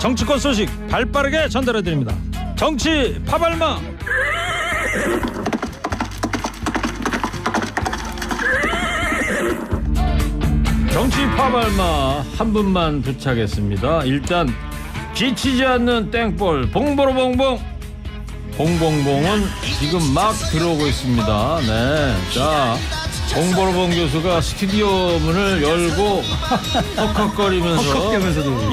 정치권 소식 발빠르게 전달해드립니다. 정치 파발마. 정치 파발마 한 분만 부탁했습니다. 일단 지치지 않는 땡볼 봉보로봉봉. 봉봉봉은 지금 막 들어오고 있습니다. 네, 자 봉보로봉 교수가 스튜디오 문을 열고 헉헉거리면서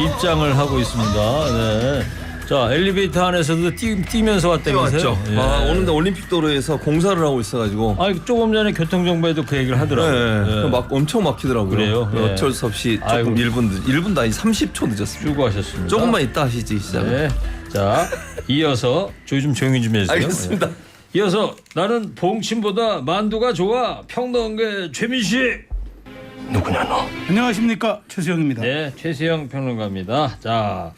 입장을 하고 있습니다. 네. 자 엘리베이터 안에서도 뛰면서 왔다면서요? 예. 오늘 올림픽 도로에서 공사를 하고 있어가지고. 조금 전에 교통정보에도 그 얘기를 하더라고요. 네. 막 엄청 막히더라고요. 그래요? 네. 어쩔 수 없이 조금 1분도 아니 30초 늦었습니다. 수고하셨습니다. 조금만 이따 하시지 시작. 네. 자 이어서 좀 조용히 좀 해주세요. 알겠습니다. 네. 이어서 나는 봉침보다 만두가 좋아. 평론가의 최민식. 누구냐 너? 안녕하십니까 최수영입니다. 네, 최수영 평론가입니다. 자,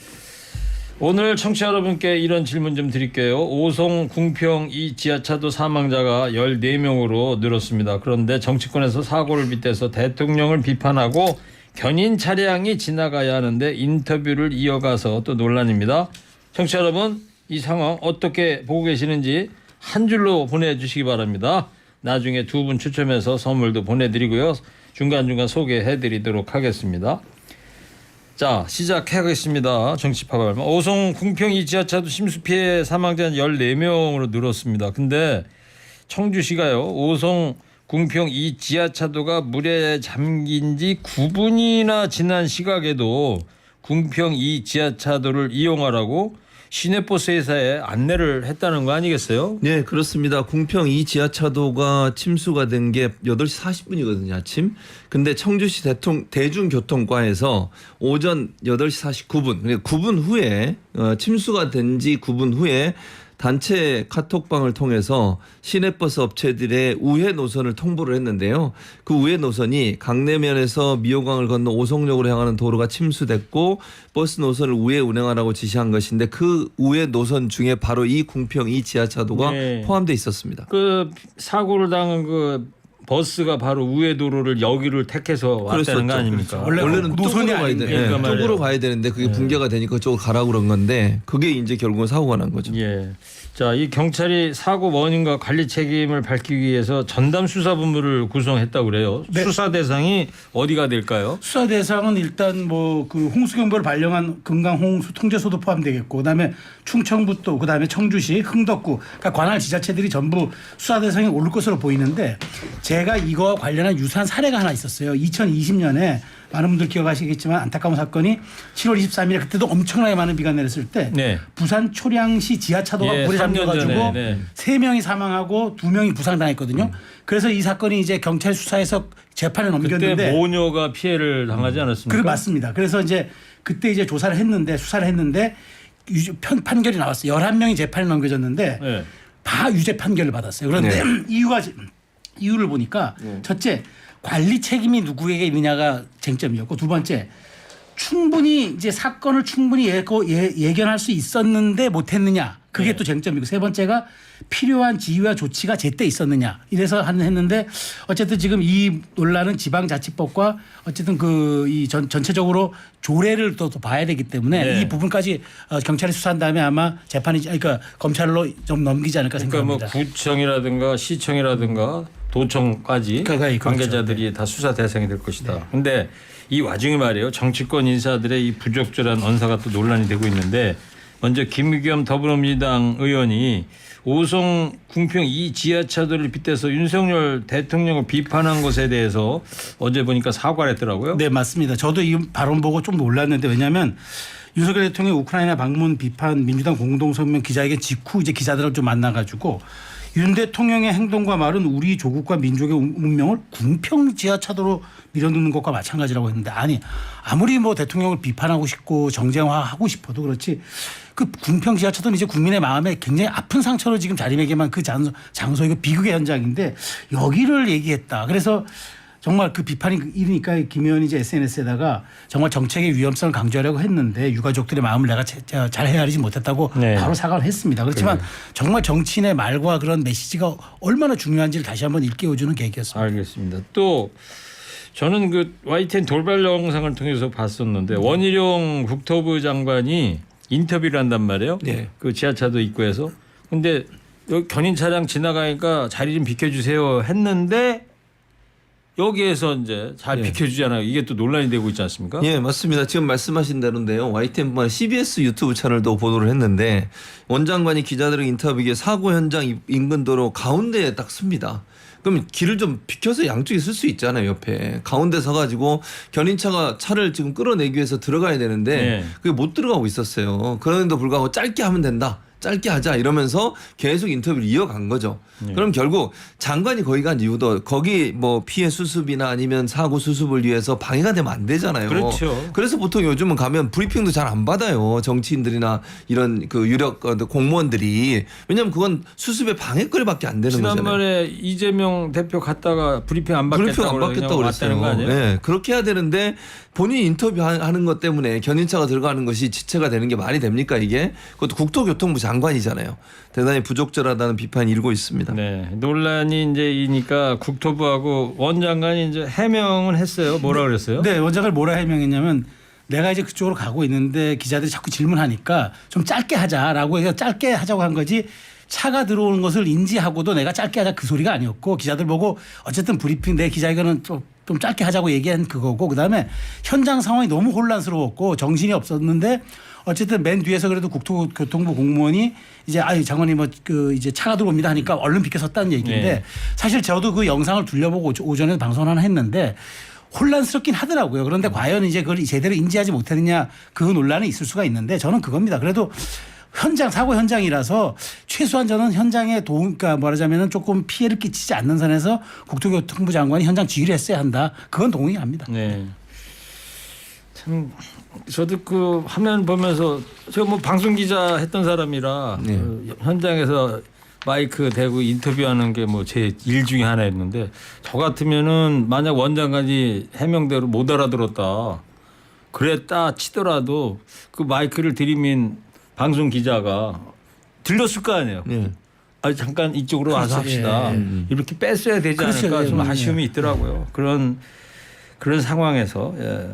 오늘 청취자 여러분께 이런 질문 좀 드릴게요. 오송 궁평 이 지하차도 사망자가 14명으로 늘었습니다. 그런데 정치권에서 사고를 빗대서 대통령을 비판하고 견인 차량이 지나가야 하는데 인터뷰를 이어가서 또 논란입니다. 청취자 여러분, 이 상황 어떻게 보고 계시는지 한 줄로 보내주시기 바랍니다. 나중에 두 분 추첨해서 선물도 보내드리고요. 중간중간 소개해드리도록 하겠습니다. 자, 시작하겠습니다. 정치파발마. 오송 궁평 지하차도 심수 피해 사망자는 14명으로 늘었습니다. 근데 청주시가요. 오송 궁평 지하차도가 물에 잠긴 지 9분이나 지난 시각에도 궁평 지하차도를 이용하라고 시내버스 회사에 안내를 했다는 거 아니겠어요? 네, 그렇습니다. 궁평 이 지하차도가 침수가 된 게 8시 40분이거든요, 아침. 근데 청주시 대중교통과에서 오전 8시 49분, 그러니까 9분 후에 침수가 된 지 9분 후에 단체 카톡방을 통해서 시내버스 업체들의 우회 노선을 통보를 했는데요. 그 우회 노선이 강내면에서 미호강을 건너 오송역으로 향하는 도로가 침수됐고 버스 노선을 우회 운행하라고 지시한 것인데 그 우회 노선 중에 바로 이 궁평 이 지하차도가 포함되어 있었습니다. 그 사고를 당한 그 버스가 바로 우회 도로를 여기를 택해서 왔다는 거 아닙니까? 원래는 노선이 가야 되는데 쪽으로 가야 되는데 그게 붕괴가 되니까 그쪽으로 가라고 그런 건데 그게 이제 결국은 사고가 난 거죠. 예. 자, 이 경찰이 사고 원인과 관리 책임을 밝히기 위해서 전담 수사본부를 구성했다고 그래요. 네. 수사 대상이 어디가 될까요? 수사 대상은 일단 뭐 그 홍수경보를 발령한 금강 홍수 통제소도 포함되겠고, 그다음에 충청북도, 그다음에 청주시, 흥덕구, 그러니까 관할 지자체들이 전부 수사 대상에 오를 것으로 보이는데, 제가 이거와 관련한 유사한 사례가 하나 있었어요. 2020년에 많은 분들 기억하시겠지만 안타까운 사건이 7월 23일에 그때도 엄청나게 많은 비가 내렸을 때 부산 초량시 지하차도가 물에 잠겨가지고 3명이 사망하고 2명이 부상당했거든요. 그래서 이 사건이 이제 경찰 수사에서 재판에 넘겼는데 그때 모녀가 피해를 당하지 않았습니까? 그래 맞습니다. 그래서 이제 그때 이제 수사를 했는데 판결이 나왔어요. 11명이 재판에 넘겨졌는데 다 유죄 판결을 받았어요. 그런데 이유를 보니까 첫째 관리 책임이 누구에게 있느냐가 쟁점이었고, 두 번째 충분히 이제 사건을 충분히 예견할 수 있었는데 못했느냐, 그게 또 쟁점이고, 세 번째가 필요한 지휘와 조치가 제때 있었느냐, 이래서 했는데 어쨌든 지금 이 논란은 지방자치법과 어쨌든 전체적으로 조례를 또 봐야 되기 때문에 이 부분까지 경찰이 수사한 다음에 아마 그러니까 검찰로 좀 넘기지 않을까 생각합니다. 그러니까 뭐 구청이라든가 시청이라든가 도청까지 관계자들이 그렇죠. 다 수사 대상이 될 것이다. 그런데 이 와중에 말이에요. 정치권 인사들의 이 부적절한 언사가 또 논란이 되고 있는데, 먼저 김의겸 더불어민주당 의원이 오송 궁평 이 지하차도를 빗대서 윤석열 대통령을 비판한 것에 대해서 어제 보니까 사과를 했더라고요. 네, 맞습니다. 저도 이 발언 보고 좀 놀랐는데, 왜냐하면 윤석열 대통령 우크라이나 방문 비판 민주당 공동성명 기자회견 직후 이제 기자들을 좀 만나가지고 윤 대통령의 행동과 말은 우리 조국과 민족의 운명을 궁평 지하차도로 밀어넣는 것과 마찬가지라고 했는데, 아니 아무리 뭐 대통령을 비판하고 싶고 정쟁화하고 싶어도 그렇지 그 궁평 지하차도는 이제 국민의 마음에 굉장히 아픈 상처로 지금 자리매김한 그 장소 이거 비극의 현장인데 여기를 얘기했다. 그래서 정말 그 비판이 이르니까 김 의원이 이제 SNS에다가 정말 정책의 위험성을 강조하려고 했는데 유가족들의 마음을 내가 잘 헤아리지 못했다고 바로 사과를 했습니다. 그렇지만 정말 정치인의 말과 그런 메시지가 얼마나 중요한지를 다시 한번 일깨워주는 계기였습니다. 알겠습니다. 또 저는 그 YTN 돌발 영상을 통해서 봤었는데 원희룡 국토부 장관이 인터뷰를 한단 말이에요. 네. 그 지하차도 입구에서. 근데 여기 견인 차량 지나가니까 자리 좀 비켜주세요 했는데 여기에서 이제 잘 네. 비켜주잖아요. 이게 또 논란이 되고 있지 않습니까? 예, 맞습니다. 지금 말씀하신 대로인데요. YTN뿐만 CBS 유튜브 채널도 보도를 했는데 원 장관이 기자들에게 인터뷰에 사고 현장 인근 도로 가운데에 딱 씁니다. 그럼 길을 좀 비켜서 양쪽에 쓸 수 있잖아요. 옆에 가운데 서가지고 견인차가 차를 지금 끌어내기 위해서 들어가야 되는데 네. 그게 못 들어가고 있었어요. 그런데도 불구하고 짧게 하면 된다. 짧게 하자 이러면서 계속 인터뷰를 이어간 거죠. 네. 그럼 결국 장관이 거기 간 이유도 거기 뭐 피해 수습이나 아니면 사고 수습을 위해서 방해가 되면 안 되잖아요. 그렇죠. 그래서 보통 요즘은 가면 브리핑도 잘 안 받아요. 정치인들이나 이런 그 유력 공무원들이. 왜냐하면 그건 수습의 방해거리밖에 안 되는 거잖아요. 지난번에 이재명 대표 갔다가 브리핑 안 받겠다고 브리핑 안 받겠다고 왔다는 그랬어요. 거 아니에요? 네, 그렇게 해야 되는데 본인 인터뷰하는 것 때문에 견인차가 들어가는 것이 지체가 되는 게 말이 됩니까 이게? 그것도 국토교통부 장관이잖아요. 대단히 부적절하다는 비판이 일고 있습니다. 네, 논란이 이제 이니까 국토부하고 원 장관이 이제 해명은 했어요. 뭐라 그랬어요? 네, 원장을 뭐라 해명했냐면 내가 이제 그쪽으로 가고 있는데 기자들이 자꾸 질문하니까 좀 짧게 하자라고 해서 짧게 하자고 한 거지 차가 들어오는 것을 인지하고도 내가 짧게 하자 그 소리가 아니었고 기자들 보고 어쨌든 브리핑 내 기자회견은 좀 짧게 하자고 얘기한 그거고 그다음에 현장 상황이 너무 혼란스러웠고 정신이 없었는데 어쨌든 맨 뒤에서 그래도 국토교통부 공무원이 이제 아유 장관님 뭐 그 이제 차가 들어옵니다 하니까 얼른 비켜 섰다는 얘기인데 네. 사실 저도 그 영상을 둘러보고 오전에 방송 하나 했는데 혼란스럽긴 하더라고요. 그런데 과연 이제 그걸 제대로 인지하지 못했느냐 그 논란이 있을 수가 있는데 저는 그겁니다. 그래도 현장 사고 현장이라서 최소한 저는 현장에 그러니까 말하자면은 조금 피해를 끼치지 않는 선에서 국토교통부 장관이 현장 지휘를 했어야 한다. 그건 동의합니다. 네. 참 저도 그 화면 보면서 제가 뭐 방송 기자 했던 사람이라 네. 그 현장에서 마이크 대고 인터뷰하는 게 뭐 제 일 중에 하나였는데 저 같으면은 만약 원 장관이 해명대로 못 알아들었다 그랬다 치더라도 그 마이크를 들이민 방송 기자가 들렸을 거 아니에요. 네. 아 잠깐 이쪽으로 와서 그렇죠. 합시다. 예. 이렇게 뺐어야 되지 그렇죠. 않을까 좀 예. 아쉬움이 있더라고요. 그런 상황에서. 예.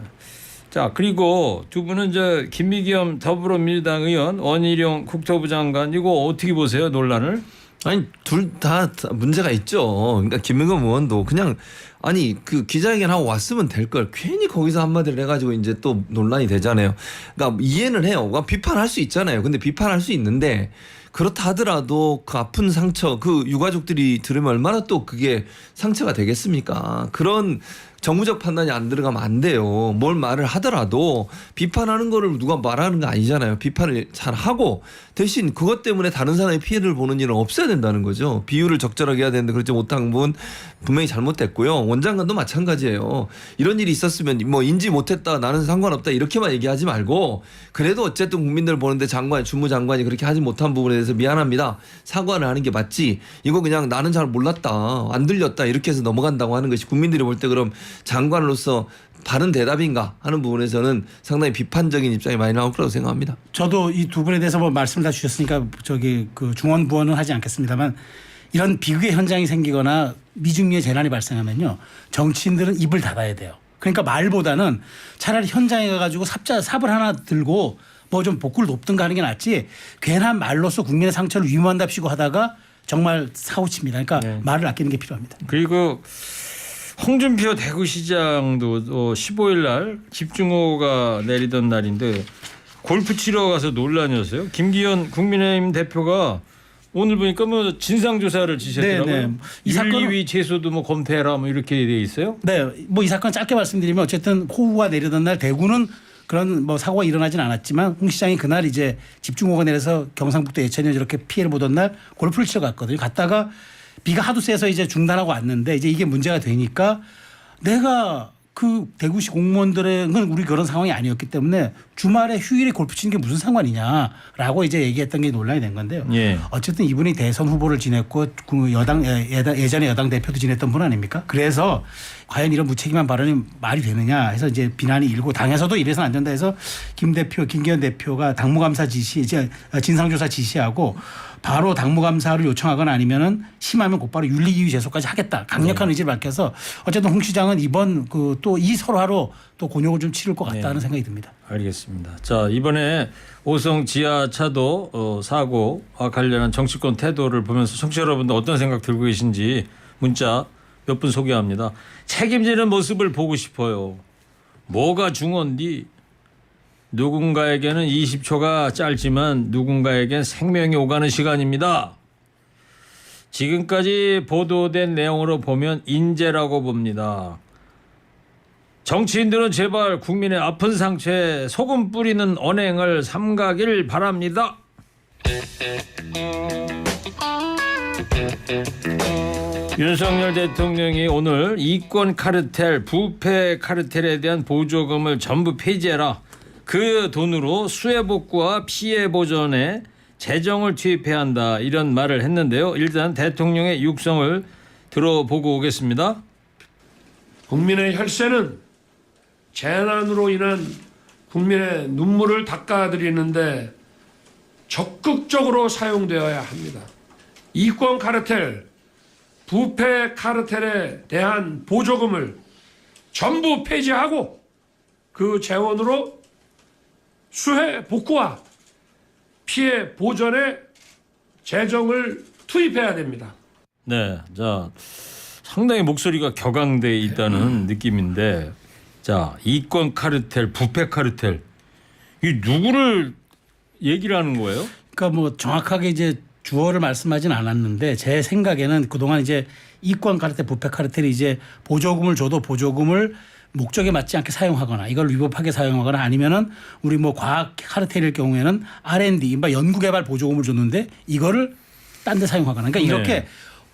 자 그리고 두 분은 저 김미겸 더불어민주당 의원 원희룡 국토부 장관 이거 어떻게 보세요 논란을? 아니 둘 다 문제가 있죠. 그러니까 김민건 의원도 그냥 아니 그 기자회견 하고 왔으면 될 걸 괜히 거기서 한마디를 해가지고 이제 또 논란이 되잖아요. 그러니까 이해는 해요. 그러니까 비판할 수 있잖아요. 근데 비판할 수 있는데 그렇다 하더라도 그 아픈 상처 그 유가족들이 들으면 얼마나 또 그게 상처가 되겠습니까? 그런 정무적 판단이 안 들어가면 안 돼요. 뭘 말을 하더라도 비판하는 거를 누가 말하는 거 아니잖아요. 비판을 잘 하고 대신 그것 때문에 다른 사람의 피해를 보는 일은 없어야 된다는 거죠. 비율을 적절하게 해야 되는데 그렇지 못한 부분 분명히 잘못됐고요. 원장관도 마찬가지예요. 이런 일이 있었으면 뭐 인지 못했다 나는 상관없다 이렇게만 얘기하지 말고 그래도 어쨌든 국민들 보는데 장관 주무장관이 그렇게 하지 못한 부분에 대해서 미안합니다. 사과를 하는 게 맞지. 이거 그냥 나는 잘 몰랐다 안 들렸다 이렇게 해서 넘어간다고 하는 것이 국민들이 볼 때 그럼 장관으로서 바른 대답인가 하는 부분에서는 상당히 비판적인 입장이 많이 나올 거라고 생각합니다. 저도 이 두 분에 대해서 뭐 말씀을 다 주셨으니까 저기 그 중원 부원은 하지 않겠습니다만 이런 비극의 현장이 생기거나 미중미의 재난이 발생하면요 정치인들은 입을 닫아야 돼요. 그러니까 말보다는 차라리 현장에 가가지고 삽을 하나 들고 뭐 좀 복구를 돕든가 하는 게 낫지 괜한 말로써 국민의 상처를 위무한답시고 하다가 정말 사고칩니다. 그러니까 네. 말을 아끼는 게 필요합니다. 그리고 홍준표 대구시장도 15일 날 집중호우가 내리던 날인데 골프 치러 가서 논란이었어요. 김기현 국민의힘 대표가 오늘 보니까 뭐 진상조사를 지시했더라고요. 네, 네. 이 1, 사건은- 2위 채소도 뭐 검토해라 뭐 이렇게 돼 있어요. 네, 뭐 이 사건 짧게 말씀드리면 어쨌든 호우가 내리던 날 대구는 그런 뭐 사고가 일어나진 않았지만 홍 시장이 그날 이제 집중호우가 내려서 경상북도 예천에 이렇게 피해를 보던 날 골프를 치러 갔거든요. 갔다가 비가 하도 세서 이제 중단하고 왔는데 이제 이게 문제가 되니까 내가 그 대구시 공무원들의 우리 그런 상황이 아니었기 때문에 주말에 휴일에 골프 치는 게 무슨 상관이냐라고 이제 얘기했던 게 논란이 된 건데요. 예. 어쨌든 이분이 대선 후보를 지냈고 그 예전에 여당 대표도 지냈던 분 아닙니까? 그래서 과연 이런 무책임한 발언이 말이 되느냐 해서 이제 비난이 일고 당에서도 이래서는 안 된다 해서 김기현 대표가 당무감사 지시 이제 진상조사 지시하고 바로 당무감사를 요청하거나 아니면은 심하면 곧바로 윤리기유 제소까지 하겠다 강력한 의지를 밝혀서 어쨌든 홍 시장은 이번 그 또 이 설화로 또 곤욕을 좀 치를 것 같다는 생각이 듭니다. 알겠습니다. 자, 이번에 오송 지하차도 사고와 관련한 정치권 태도를 보면서 청취자 여러분들 어떤 생각 들고 계신지 문자 몇 분 소개합니다. 책임지는 모습을 보고 싶어요. 뭐가 중요한디? 누군가에게는 20초가 짧지만 누군가에겐 생명이 오가는 시간입니다. 지금까지 보도된 내용으로 보면 인재라고 봅니다. 정치인들은 제발 국민의 아픈 상처에 소금 뿌리는 언행을 삼가길 바랍니다. 윤석열 대통령이 오늘 이권 카르텔, 부패 카르텔에 대한 보조금을 전부 폐지해라. 그 돈으로 수해 복구와 피해 보전에 재정을 투입해야 한다. 이런 말을 했는데요. 일단 대통령의 육성을 들어보고 오겠습니다. 국민의 혈세는 재난으로 인한 국민의 눈물을 닦아드리는데 적극적으로 사용되어야 합니다. 이권 카르텔, 부패 카르텔에 대한 보조금을 전부 폐지하고 그 재원으로 수해 복구와 피해 보전에 재정을 투입해야 됩니다. 네, 자 상당히 목소리가 격앙돼 있다는 느낌인데, 자 이권 카르텔, 부패 카르텔, 이 누구를 얘기를 하는 거예요? 그러니까 뭐 정확하게 이제 주어를 말씀하진 않았는데 제 생각에는 그동안 이제 이권 카르텔, 부패 카르텔이 이제 보조금을 줘도 보조금을 목적에 맞지 않게 사용하거나 이걸 위법하게 사용하거나 아니면은 우리 뭐 과학 카르텔일 경우에는 R&D, 연구개발 보조금을 줬는데 이거를 딴 데 사용하거나 그러니까 이렇게 네.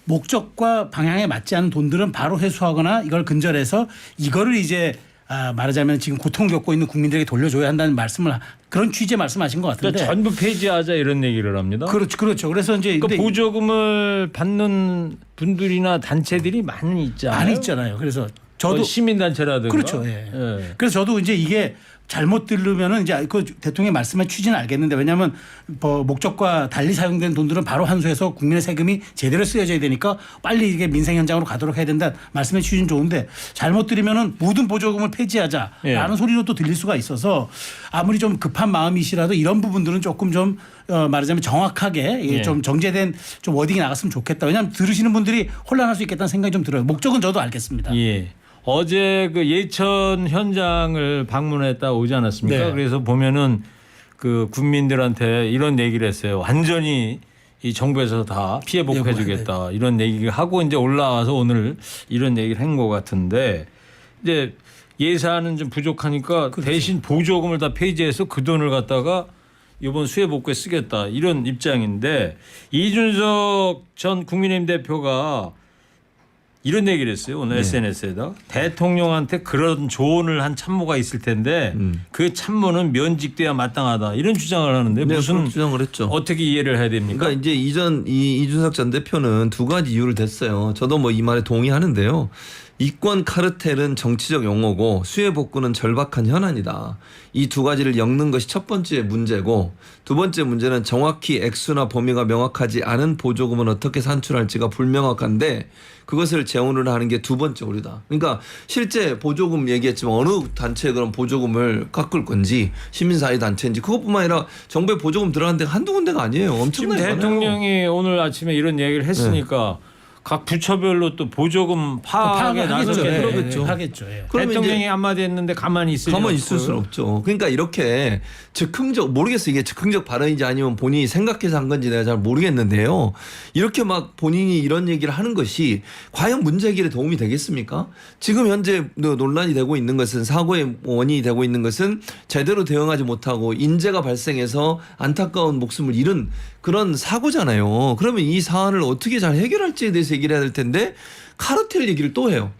목적과 방향에 맞지 않은 돈들은 바로 회수하거나 이걸 근절해서 이거를 이제 말하자면 지금 고통 겪고 있는 국민들에게 돌려줘야 한다는 말씀을 그런 취지의 말씀하신 것 같은데. 그러니까 전부 폐지하자 이런 얘기를 합니다. 그렇죠. 그래서 이제 그러니까 보조금을 받는 분들이나 단체들이 많이 있잖아요. 많이 있잖아요. 그래서 저도 시민단체라든가. 그렇죠. 예. 예. 그래서 저도 이제 이게 잘못 들으면은 이제 그 대통령의 말씀의 취지는 알겠는데 왜냐하면 뭐 목적과 달리 사용된 돈들은 바로 환수해서 국민의 세금이 제대로 쓰여져야 되니까 빨리 이게 민생 현장으로 가도록 해야 된다 말씀의 취지는 좋은데 잘못 들으면은 모든 보조금을 폐지하자라는 예. 소리로 또 들릴 수가 있어서 아무리 좀 급한 마음이시라도 이런 부분들은 조금 좀 말하자면 정확하게 예. 좀 정제된 좀 워딩이 나갔으면 좋겠다. 왜냐하면 들으시는 분들이 혼란할 수 있겠다는 생각이 좀 들어요. 목적은 저도 알겠습니다. 예. 어제 그 예천 현장을 방문했다 오지 않았습니까? 네. 그래서 보면은 그 국민들한테 이런 얘기를 했어요. 완전히 이 정부에서 다 피해 복구해주겠다 이런 얘기를 하고 이제 올라와서 오늘 이런 얘기를 한 것 같은데 이제 예산은 좀 부족하니까 그렇죠. 대신 보조금을 다 폐지해서 그 돈을 갖다가 이번 수해 복구에 쓰겠다 이런 입장인데 이준석 전 국민의힘 대표가 이런 얘기를 했어요. 오늘 SNS에다. 대통령한테 그런 조언을 한 참모가 있을 텐데 그 참모는 면직돼야 마땅하다. 이런 주장을 하는데 네, 무슨 그런 주장을 했죠. 어떻게 이해를 해야 됩니까? 그러니까 이제 이준석 전 대표는 두 가지 이유를 댔어요. 저도 뭐 이 말에 동의하는데요. 이권 카르텔은 정치적 용어고 수해 복구는 절박한 현안이다. 이 두 가지를 엮는 것이 첫 번째 문제고 두 번째 문제는 정확히 액수나 범위가 명확하지 않은 보조금은 어떻게 산출할지가 불명확한데 그것을 재원으로 하는 게 두 번째 오류다. 그러니까 실제 보조금 얘기했지만 어느 단체에 그런 보조금을 깎을 건지 시민사회 단체인지 그것뿐만 아니라 정부에 보조금 들어가는 데가 한두 군데가 아니에요. 지금 엄청나게 많아요. 대통령이 오늘 아침에 이런 얘기를 했으니까 각 부처별로 또 보조금 파악에 나서겠죠. 하겠죠. 예. 그러면 대통령이 이제 한마디 했는데 가만히 있을 수는 없죠. 그러니까 이렇게 즉흥적 모르겠어요. 이게 즉흥적 발언인지 아니면 본인이 생각해서 한 건지 내가 잘 모르겠는데요. 이렇게 막 본인이 이런 얘기를 하는 것이 과연 문제 해결에 도움이 되겠습니까? 지금 현재 논란이 되고 있는 것은 사고의 원인이 되고 있는 것은 제대로 대응하지 못하고 인재가 발생해서 안타까운 목숨을 잃은 그런 사고잖아요. 그러면 이 사안을 어떻게 잘 해결할지에 대해서 얘기를 해야 될 텐데 카르텔 얘기를 또 해요.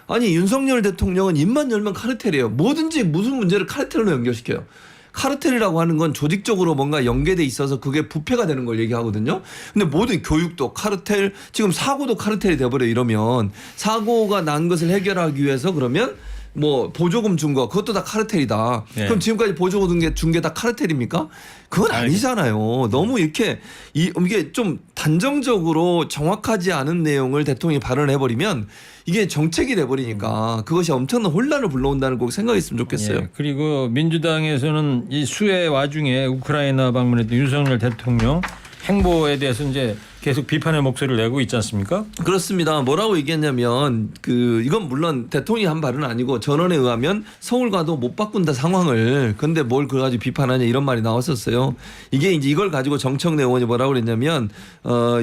아니 윤석열 대통령은 입만 열면 카르텔이에요. 뭐든지 무슨 문제를 카르텔로 연결시켜요. 카르텔이라고 하는 건 조직적으로 뭔가 연계돼 있어서 그게 부패가 되는 걸 얘기하거든요. 근데 모든 교육도 카르텔, 지금 사고도 카르텔이 돼버려 이러면 사고가 난 것을 해결하기 위해서 그러면 뭐 보조금 준 거 그것도 다 카르텔이다. 네. 그럼 지금까지 보조금 준 게 다 카르텔입니까? 그건 아니잖아요. 너무 이렇게 이게 좀 단정적으로 정확하지 않은 내용을 대통령이 발언해 버리면 이게 정책이 돼 버리니까 그것이 엄청난 혼란을 불러온다는 꼭 생각했으면 좋겠어요. 예, 그리고 민주당에서는 이 수해 와중에 우크라이나 방문했던 윤석열 대통령 행보에 대해서 이제 계속 비판의 목소리를 내고 있지 않습니까? 그렇습니다. 뭐라고 얘기했냐면 이건 물론 대통령이 한 발은 아니고 전원에 의하면 서울과도 못 바꾼다 상황을 근데 뭘 그걸 가지고 비판하냐 이런 말이 나왔었어요. 이게 이제 이걸 가지고 정청래 의원이 뭐라고 그랬냐면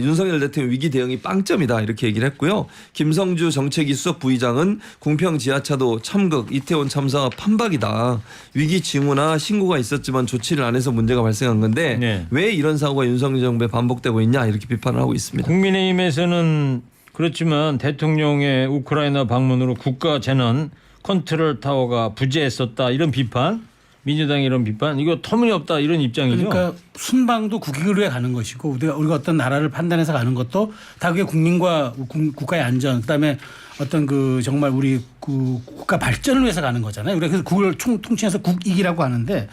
윤석열 대통령 위기 대응이 빵점이다 이렇게 얘기를 했고요. 김성주 정책위 수석 부의장은 궁평 지하차도 참극 이태원 참사가 판박이다. 위기 징후나 신고가 있었지만 조치를 안 해서 문제가 발생한 건데 네. 왜 이런 사고가 윤석열 정부에 반복되고 있냐 이렇게 비판을 하고 있습니다. 국민의힘에서는 그렇지만 대통령의 우크라이나 방문으로 국가 재난 컨트롤 타워가 부재했었다 이런 비판, 민주당의 이런 비판 이거 터무니없다 이런 입장이죠. 그러니까 순방도 국익을 위해 가는 것이고 우리가 어떤 나라를 판단해서 가는 것도 다 그게 국민과 국가의 안전 그다음에 어떤 그 정말 우리 그 국가 발전을 위해서 가는 거잖아요. 그래서 그걸 통칭해서 국익이라고 하는데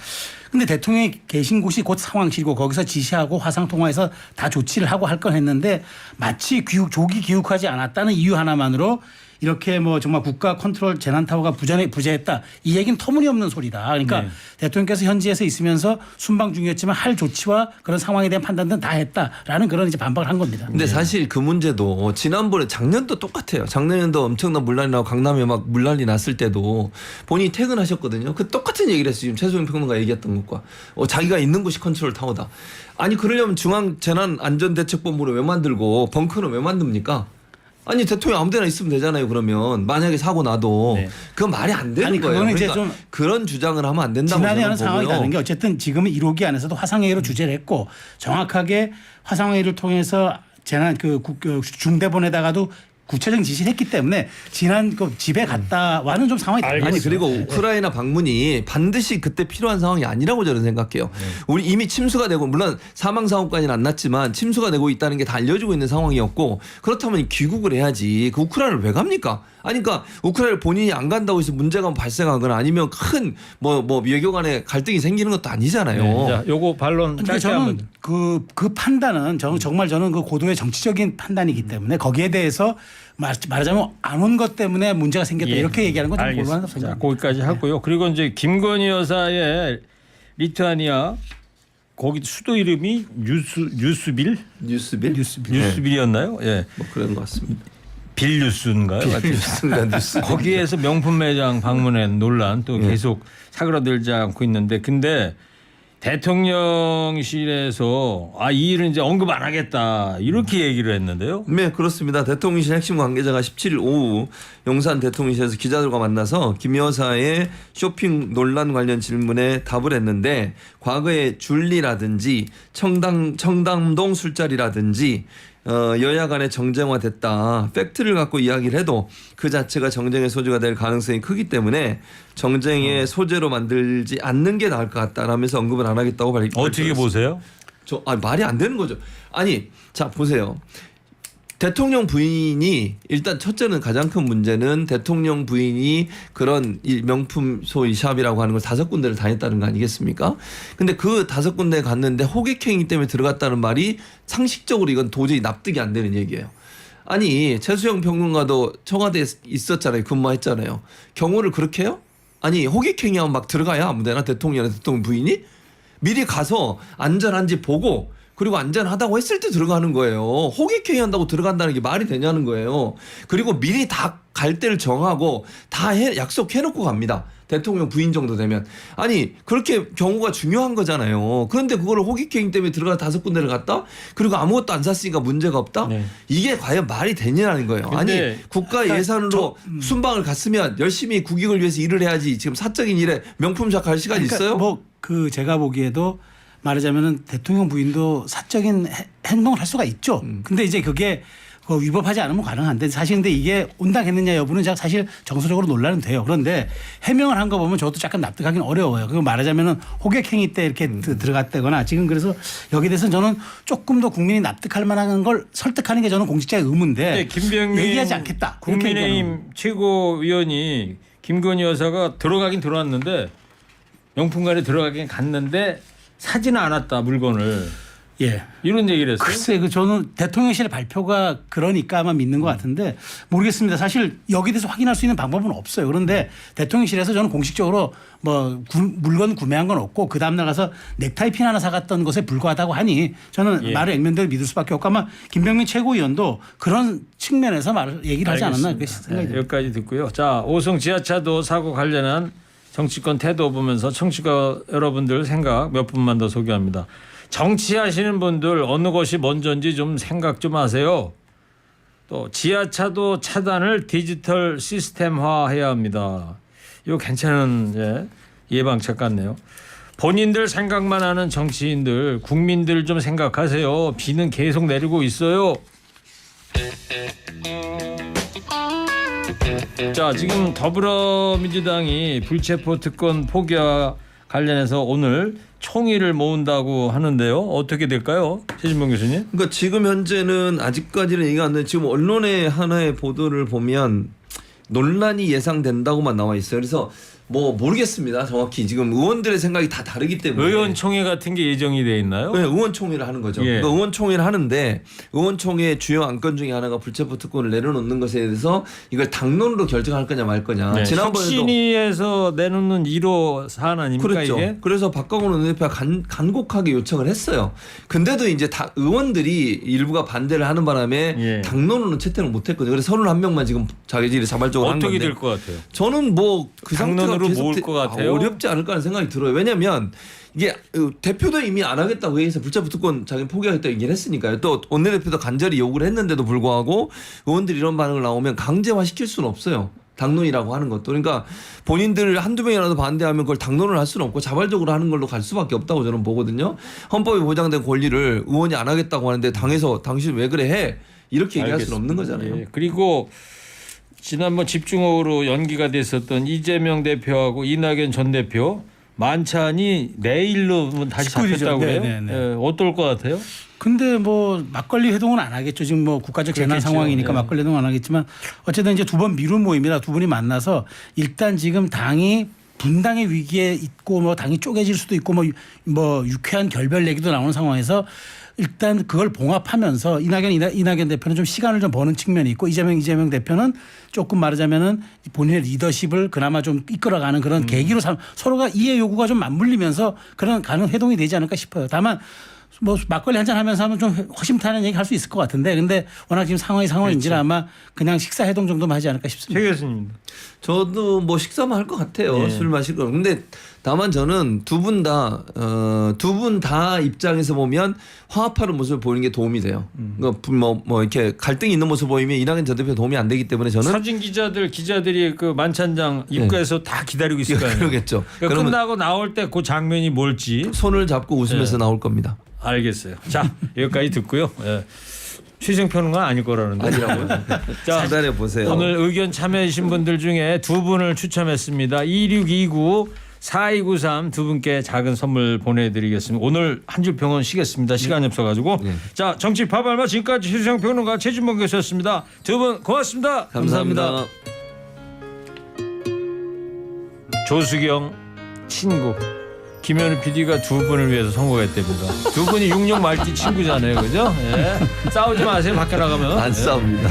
근데 대통령이 계신 곳이 곧 상황실이고 거기서 지시하고 화상 통화해서 다 조치를 하고 할 건 했는데 마치 조기 귀국하지 않았다는 이유 하나만으로 이렇게 뭐 정말 국가 컨트롤 재난타워가 부재했다. 이 얘기는 터무니없는 소리다. 그러니까 네. 대통령께서 현지에서 있으면서 순방 중이었지만 할 조치와 그런 상황에 대한 판단은 다 했다라는 그런 이제 반박을 한 겁니다. 근데 사실 그 문제도 지난번에 작년도 똑같아요. 작년에도 엄청난 물난리 나고 강남에 막 물난리 났을 때도 본인이 퇴근하셨거든요. 그 똑같은 얘기를 했어요. 지금 최소영 평론가 얘기했던 것과 자기가 있는 곳이 컨트롤 타워다. 아니 그러려면 중앙재난안전대책본부를 왜 만들고 벙커는 왜 만듭니까? 아니 대통령 아무데나 있으면 되잖아요. 그러면 만약에 사고 나도 네. 그건 말이 안 되는 아니, 거예요. 그거는 이제 그러니까 좀 그런 주장을 하면 안 된다고 지난해 저는 하는 상황이 보고요. 다른 게 어쨌든 지금은 1호기 안에서도 화상회의로 주제를 했고 정확하게 화상회의를 통해서 재난 중대본에다가도 구체적인 지시를 했기 때문에 지난 그 집에 갔다와는 좀 상황이 다른 아니 거죠. 그리고 우크라이나 방문이 반드시 그때 필요한 상황이 아니라고 저는 생각해요. 우리 이미 침수가 되고 물론 사망 사고까지는 안 났지만 침수가 되고 있다는 게 다 알려지고 있는 상황이었고 그렇다면 귀국을 해야지. 그 우크라이나를 왜 갑니까? 아니 그러니까 우크라이나를 본인이 안 간다고 해서 문제가 발생하거나 아니면 큰 뭐 외교간에 갈등이 생기는 것도 아니잖아요. 네, 자, 요거 반론 그러니까 짧게 한번. 저는 그 판단은 정말 저는 그 고도의 정치적인 판단이기 때문에 거기에 대해서 말하자면 안 온 것 때문에 문제가 생겼다 예. 이렇게 얘기하는 건 좀 알겠습니다. 곤란하다고 자, 생각합니다. 거기까지 하고요. 그리고 이제 김건희 여사의 리투아니아 거기 수도 이름이 뉴스빌? 뉴스빌? 뉴스빌이었나요? 예. 뭐 그런 것 같습니다. 빌뉴스인가요? 뉴스인가 뉴스. 거기에서 명품 매장 방문한 논란 또 계속 사그라들지 않고 있는데 근데 대통령실에서 이 일은 이제 언급 안 하겠다 이렇게 얘기를 했는데요. 네, 그렇습니다. 대통령실 핵심 관계자가 17일 오후 용산 대통령실에서 기자들과 만나서 김 여사의 쇼핑 논란 관련 질문에 답을 했는데 과거에 줄리라든지 청담동 술자리라든지 여야 간의 정쟁화됐다. 팩트를 갖고 이야기를 해도 그 자체가 정쟁의 소지가 될 가능성이 크기 때문에 정쟁의 소재로 만들지 않는 게 나을 것 같다라면서 언급을 안 하겠다고 어떻게 보세요? 말이 안 되는 거죠. 아니, 자 보세요. 대통령 부인이 일단 첫째는 가장 큰 문제는 대통령 부인이 그런 명품 소위 샵이라고 하는 걸 5군데를 다녔다는 거 아니겠습니까? 근데 그 5군데 갔는데 호객행위 때문에 들어갔다는 말이 상식적으로 이건 도저히 납득이 안 되는 얘기예요. 아니 최수영 평론가도 청와대에 있었잖아요. 근무했잖아요. 경호를 그렇게 해요? 아니 호객행위하면 막 들어가야 아무데나 대통령 부인이 미리 가서 안전한지 보고 그리고 안전하다고 했을 때 들어가는 거예요. 호객행위 한다고 들어간다는 게 말이 되냐는 거예요. 그리고 미리 다 갈 때를 정하고 다 약속해놓고 갑니다. 대통령 부인 정도 되면. 아니 그렇게 경우가 중요한 거잖아요. 그런데 그거를 호객행위 때문에 들어가 5군데를 갔다? 그리고 아무것도 안 샀으니까 문제가 없다? 네. 이게 과연 말이 되냐는 거예요. 아니 국가 예산으로 순방을 갔으면 열심히 국익을 위해서 일을 해야지. 지금 사적인 일에 명품샵 갈 시간 있어요? 뭐 그 제가 보기에도 말하자면은 대통령 부인도 사적인 행동을 할 수가 있죠. 근데 이제 그게 그 위법하지 않으면 가능한데 사실 근데 이게 온당했느냐 여부는 제가 사실 정서적으로 논란은 돼요. 그런데 해명을 한 거 보면 저도 약간 납득하기는 어려워요. 그거 말하자면은 호객행위 때 이렇게 들어갔다거나 지금 그래서 여기에 대해서는 저는 조금 더 국민이 납득할 만한 걸 설득하는 게 저는 공직자의 의무인데 네, 김병민 얘기하지 않겠다. 그렇게 국민의힘 최고위원이 김건희 여사가 들어가긴 들어왔는데 명품관에 들어가긴 갔는데 사지는 않았다 물건을. 예. 이런 얘기를 했어요. 글쎄, 그 저는 대통령실 발표가 그러니까 아마 믿는 것 같은데 모르겠습니다. 사실 여기 대해서 확인할 수 있는 방법은 없어요. 그런데 대통령실에서 저는 공식적으로 뭐 물건 구매한 건 없고 그 다음날 가서 넥타이 핀 하나 사갔던 것에 불과하다고 하니 저는 예. 말을 액면대로 믿을 수밖에 없고 아마 김병민 최고위원도 그런 측면에서 얘기를 하지 않았나 그렇게 생각이 네, 듭니다. 여기까지 듣고요. 자, 오송 지하차도 사고 관련한 정치권 태도 보면서 청취자 여러분들 생각 몇 분만 더 소개합니다. 정치하시는 분들 어느 것이 먼저인지 좀 생각 좀 하세요. 또 지하차도 차단을 디지털 시스템화해야 합니다. 이거 괜찮은 예방책 같네요. 본인들 생각만 하는 정치인들, 국민들 좀 생각하세요. 비는 계속 내리고 있어요. 자, 지금 더불어민주당이 불체포 특권 포기와 관련해서 오늘 총의를 모은다고 하는데요. 어떻게 될까요? 최진봉 교수님. 그러니까 지금 현재는 아직까지는 얘기가 안 되는데 지금 언론의 하나의 보도를 보면 논란이 예상된다고만 나와 있어요. 그래서 뭐 모르겠습니다. 정확히 지금 의원들의 생각이 다 다르기 때문에 의원총회 같은 게 예정이 돼 있나요? 네, 의원총회를 하는 거죠. 예. 그러니까 의원총회를 하는데 의원총회 주요 안건 중에 하나가 불체포 특권을 내려놓는 것에 대해서 이걸 당론으로 결정할 거냐 말 거냐. 네. 지난번에도 혁신위에서 내놓는 1호 사안 아닙니까 그렇죠. 이게? 그래서 박광원 원내대표가 간곡하게 요청을 했어요. 근데도 이제 다 의원들이 일부가 반대를 하는 바람에 예. 당론으로는 채택을 못했거든요. 그래서 31명만 지금 자기들이 자발적으로 한 어떻게 건데 될 것 같아요? 저는 뭐 그 상태가 당론으로 계속 모을 것 같아요? 어렵지 않을까라는 생각이 들어요. 왜냐하면 이게 대표도 이미 안 하겠다고 해서 불체포 특권 자기는 포기하겠다고 얘기를 했으니까요. 또 원내대표도 간절히 요구를 했는데도 불구하고 의원들이 이런 반응을 나오면 강제화 시킬 수는 없어요. 당론이라고 하는 것도. 그러니까 본인들 한두 명이라도 반대하면 그걸 당론을 할 수는 없고 자발적으로 하는 걸로 갈 수밖에 없다고 저는 보거든요. 헌법에 보장된 권리를 의원이 안 하겠다고 하는데 당에서 당신 왜 그래 해? 이렇게 얘기할 수는 없는 거잖아요. 예. 그리고 지난번 집중호우로 연기가 됐었던 이재명 대표하고 이낙연 전 대표 만찬이 내일로 다시 19일 이죠. 잡혔다고 그래요? 네, 네, 네. 예, 어떨 것 같아요? 근데 뭐 막걸리 회동은 안 하겠죠. 지금 뭐 국가적 재난 그렇겠죠. 상황이니까 네. 막걸리 회동은 안 하겠지만 어쨌든 이제 두 번 미룬 모임이라 두 분이 만나서 일단 지금 당이 분당의 위기에 있고 뭐 당이 쪼개질 수도 있고 뭐 유쾌한 결별 얘기도 나오는 상황에서 일단 그걸 봉합하면서 이낙연 대표는 좀 시간을 좀 버는 측면이 있고 이재명 대표는 조금 말하자면은 본인의 리더십을 그나마 좀 이끌어가는 그런 계기로 서로가 이해 요구가 좀 맞물리면서 그런 가능 회동이 되지 않을까 싶어요. 다만 뭐 막걸리 한잔 하면서 하면 좀 허심탄회한 얘기 할 수 있을 것 같은데 근데 워낙 지금 상황인지라 그렇죠. 아마 그냥 식사 회동 정도만 하지 않을까 싶습니다. 최 교수님. 저도 뭐 식사만 할 것 같아요. 예. 술 마실 거. 근데 다만 저는 두 분 다 입장에서 보면 화합하는 모습을 보이는 게 도움이 돼요. 그러니까 뭐 이렇게 갈등이 있는 모습 보이면 이낙연 전 대표 도움이 안 되기 때문에 저는 사진 기자들이 그 만찬장 입구에서 다 기다리고 있을 거 아니에요. 그러겠죠. 그러니까 그러면 끝나고 나올 때 그 장면이 뭘지 손을 잡고 웃으면서 나올 겁니다. 알겠어요. 자, 여기까지 듣고요. 예. 최종 평론가 아닐 거라는데. 아니라고요. 자, 기다려 보세요. 오늘 의견 참여해주신 분들 중에 두 분을 추첨했습니다. 2629 4293 두 분께 작은 선물 보내드리겠습니다. 오늘 한 줄 평은 쉬겠습니다. 시간이 없어가지고. 네. 자, 정치 파발마 지금까지 최수영 평론가 최진봉 교수였습니다. 두 분 고맙습니다. 감사합니다. 조수경 친구. 김현우 PD가 두 분을 위해서 선곡했답니다. 두 분이 66 말기 친구잖아요, 그죠? 예. 싸우지 마세요, 밖에 나가면. 안 예. 싸웁니다.